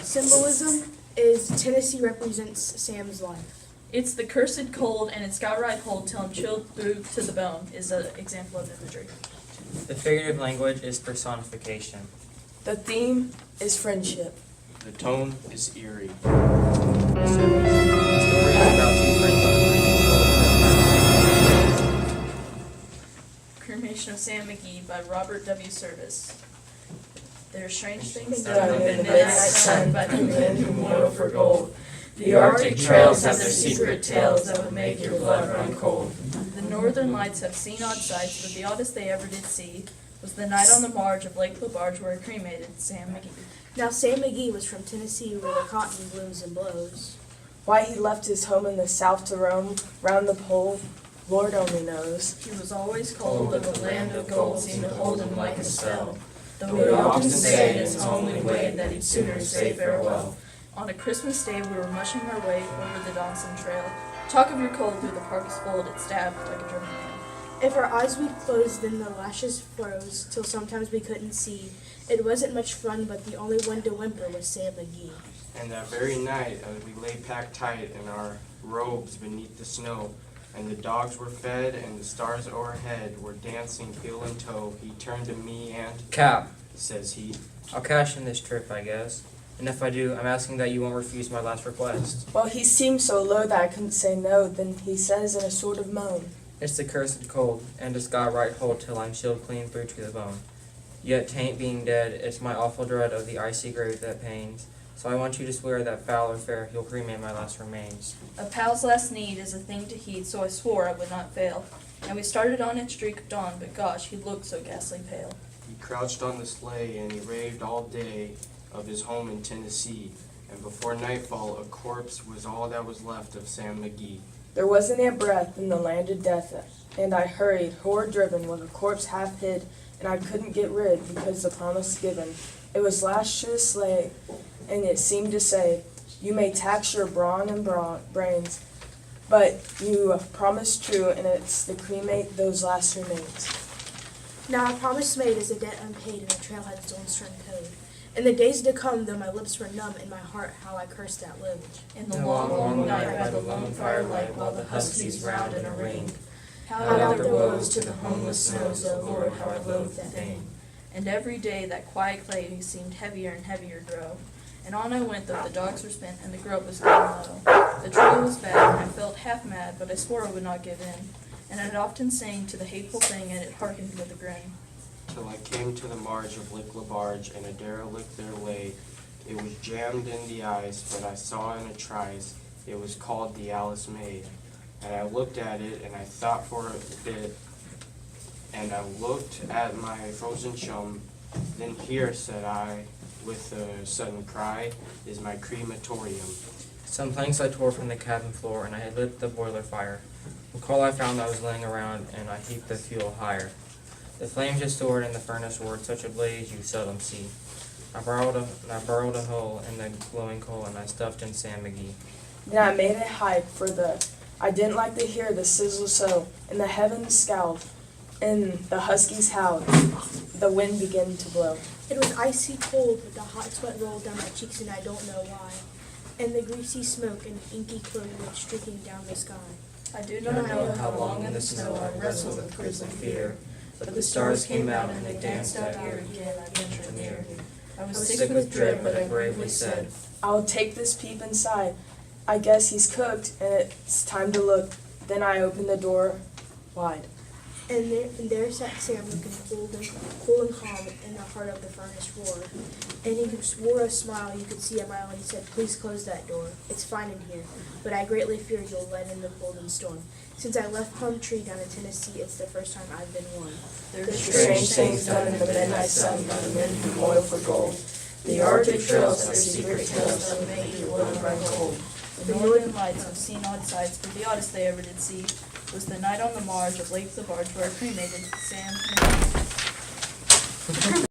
Symbolism is Tennessee represents Sam's life. It's the cursed cold and it's got right hold till I'm chilled through to the bone is an example of imagery. The figurative language is personification. The theme is friendship. The tone is eerie. The story is about two friends on a journey. Cremation of Sam McGee by Robert W. Service. There are strange things Done done in in the the midnight midnight sun by the men who moil for gold. The Arctic trails have their secret tales that would make your blood run cold. The northern lights have seen odd sights, but the oddest they ever did see was the night on the marge of Lake LaBarge where I cremated Sam McGee. Now Sam McGee was from Tennessee where the cotton blooms and blows. Why he left his home in the south to roam round the pole, Lord only knows. He was always cold, but the land of gold seemed to hold him like a spell. Though We we often say in his homely way that he'd sooner say farewell. On a Christmas day, we were mushing our way over the Dawson Trail. Talk of your cold through the park's fold, it stabbed like a German nail. If our eyes we'd closed, then the lashes froze, till sometimes we couldn't see. It wasn't much fun, but the only one to whimper was Sam McGee. And that very night, as we lay packed tight in our robes beneath the snow, and the dogs were fed and the stars overhead were dancing heel and toe, he turned to me and, Cap, says he, I'll cash in this trip, I guess. And if I do, I'm asking that you won't refuse my last request. Well, he seemed so low that I couldn't say no. Then he says in a sort of moan, It's the cursed cold, and it's got right hold till I'm chilled clean through to the bone. Yet tain't being dead, it's my awful dread of the icy grave that pains. So I want you to swear that foul or fair he'll cremate my last remains. A pal's last need is a thing to heed, so I swore I would not fail. And we started on its streak of dawn, but gosh, he looked so ghastly pale. he crouched on the sleigh and he raved all day of his home in Tennessee. And before nightfall, a corpse was all that was left of Sam McGee. there wasn't a breath in the land of death, and I hurried, horror-driven, with a corpse half hid, and I couldn't get rid because the promise given. It was lashed to the sleigh, and it seemed to say, You may tax your brawn and brains, but you promised true, and it's to cremate those last remains. Now a promise made is a debt unpaid, and the trail had its own stern code. In the days to come, though my lips were numb, in my heart how I cursed that load. In the long, long night by the lone firelight, while the huskies round in a ring, howled out their woes to the homeless snows, O Lord, how I loathed that thing. And every day that quiet clay seemed heavier and heavier grow. And on I went, though the dogs were spent and the grub was getting low. The trail was bad, and I felt half mad, but I swore I would not give in. And I'd often sang to the hateful thing, and it hearkened with a grin. Till I came to the marge of Lake LaBarge, and a derelict there lay. It was jammed in the ice, but I saw in a trice it was called the Alice May. And I looked at it, and I thought for a bit, and I looked at my frozen chum. Then here, said I, with a sudden cry, is my crematorium. Some planks I tore from the cabin floor, and I had lit the boiler fire. The coal I found that was laying around, and I heaped the fuel higher. The flames just soared in the furnace were such a blaze you seldom see. I burrowed a hole in the glowing coal, and I stuffed in Sam McGee. Then I made it hide, I didn't like to hear the sizzle so, and the heavens scowled, and the huskies howled. The wind began to blow. It was icy cold, but the hot sweat rolled down my cheeks, and I don't know why. And the greasy smoke and inky cloud went streaking down the sky. I do not know how long in the snow I wrestled with grisly fear, but the stars came out and they danced out here again, I ventured near. I was sick with dread, but I bravely said, I'll take this peep inside. I guess he's cooked, and it's time to look. Then I opened the door wide. And there sat Sam looking cool and calm in the heart of the furnace roar. And he swore a smile you could see a mile, and he said, Please close that door. It's fine in here, but I greatly fear you'll let in the cold and storm. Since I left Plum Tree down in Tennessee, it's the first time I've been warm. There's Strange things done in the midnight sun by the men who moil for gold. The Arctic trails have their secret tales that would make your blood run cold. The northern lights have seen odd sights, but the oddest they ever did see was the night on the marge of Lake LaBarge where I cremated Sam McGee.